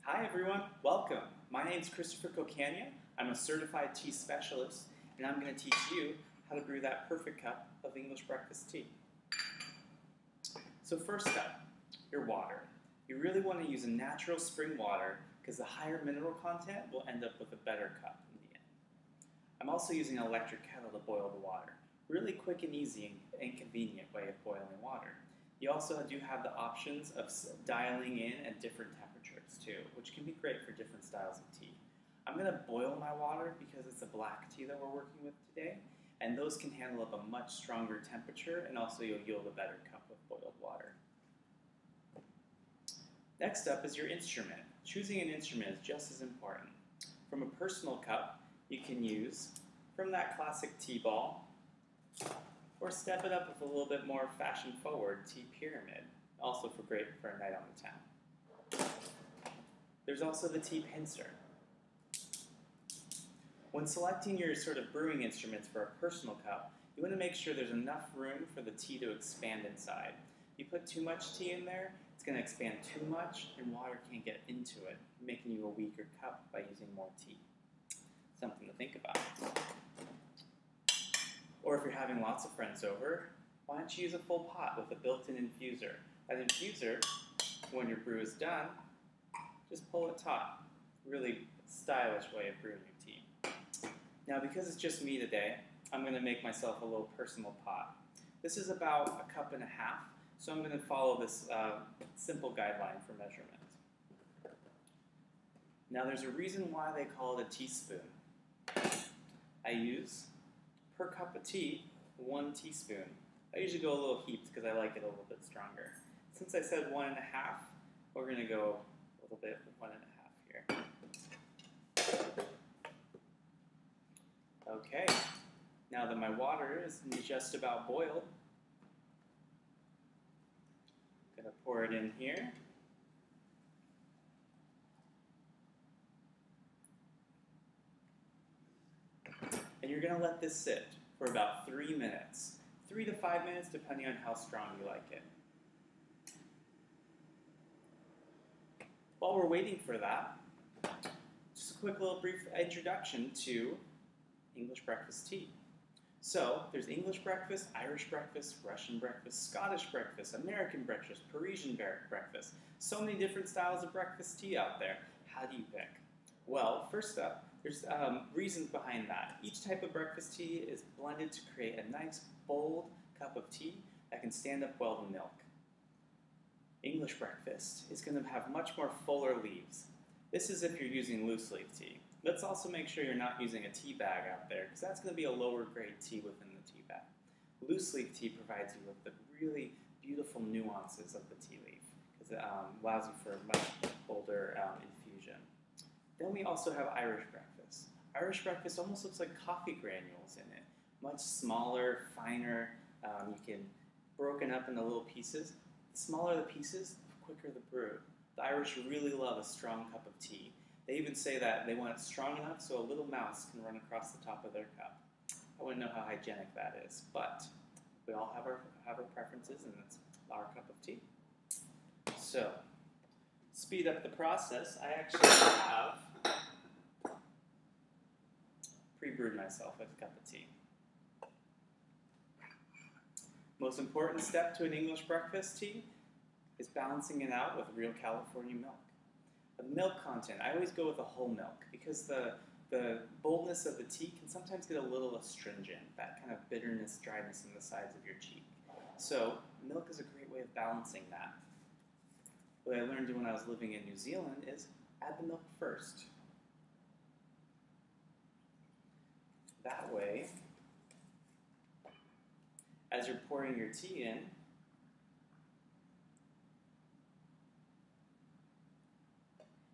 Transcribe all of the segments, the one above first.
Hi everyone, welcome. My name is Christopher Kokania. I'm a certified tea specialist, and I'm going to teach you how to brew that perfect cup of English breakfast tea. So first up, your water. You really want to use a natural spring water because the higher mineral content will end up with a better cup in the end. I'm also using an electric kettle to boil the water. Really quick and easy and convenient way of boiling water. You also do have the options of dialing in at different temperatures too, which can be great for different styles of tea. I'm going to boil my water because it's a black tea that we're working with today, and those can handle up a much stronger temperature, and also you'll yield a better cup of boiled water. Next up is your instrument. Choosing an instrument is just as important. From a personal cup, you can use from that classic tea ball, or step it up with a little bit more fashion-forward tea pyramid, also great for a night on the town. There's also the tea pincer. When selecting your sort of brewing instruments for a personal cup, you want to make sure there's enough room for the tea to expand inside. You put too much tea in there, it's going to expand too much, and water can't get into it, making you a weaker cup by using more tea. Something to think about. Or if you're having lots of friends over, why don't you use a full pot with a built-in infuser? That infuser, when your brew is done, just pull it taut. Really stylish way of brewing your tea. Now, because it's just me today, I'm going to make myself a little personal pot. This is about 1.5 cups, so I'm going to follow this simple guideline for measurement. Now, there's a reason why they call it a teaspoon. I use, per cup of tea, 1 teaspoon. I usually go a little heaped because I like it a little bit stronger. Since I said 1.5, we're going to go a little bit with 1.5 here. Okay, now that my water is just about boiled, I'm going to pour it in here. And you're going to let this sit for about 3 minutes. 3 to 5 minutes, depending on how strong you like it. While we're waiting for that, just a quick little brief introduction to English breakfast tea. So, there's English breakfast, Irish breakfast, Russian breakfast, Scottish breakfast, American breakfast, Parisian breakfast. So many different styles of breakfast tea out there. How do you pick? Well, first up, there's reasons behind that. Each type of breakfast tea is blended to create a nice, bold cup of tea that can stand up well to milk. English breakfast is going to have much more fuller leaves. This is if you're using loose leaf tea. Let's also make sure you're not using a tea bag out there, because that's going to be a lower grade tea within the tea bag. Loose leaf tea provides you with the really beautiful nuances of the tea leaf, because it allows you for a much bolder infusion. Then we also have Irish breakfast. Irish breakfast almost looks like coffee granules in it. Much smaller, finer, you can broken up into little pieces. The smaller the pieces, the quicker the brew. The Irish really love a strong cup of tea. They even say that they want it strong enough so a little mouse can run across the top of their cup. I wouldn't know how hygienic that is, but we all have our preferences, and it's our cup of tea. So, speed up the process. I actually have pre-brewed myself a cup of tea. Most important step to an English breakfast tea is balancing it out with real California milk. The milk content, I always go with a whole milk because the boldness of the tea can sometimes get a little astringent, that kind of bitterness, dryness in the sides of your cheek. So milk is a great way of balancing that. What I learned when I was living in New Zealand is add the milk first. That way, as you're pouring your tea in,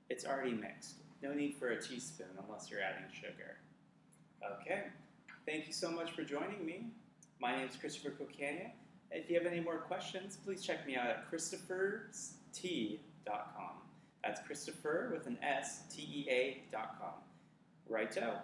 it's already mixed. No need for a teaspoon unless you're adding sugar. Okay, thank you so much for joining me. My name is Christopher Kokania. If you have any more questions, please check me out at christopherstea.com. That's Christopher with an S, T-E-A.com. Righto.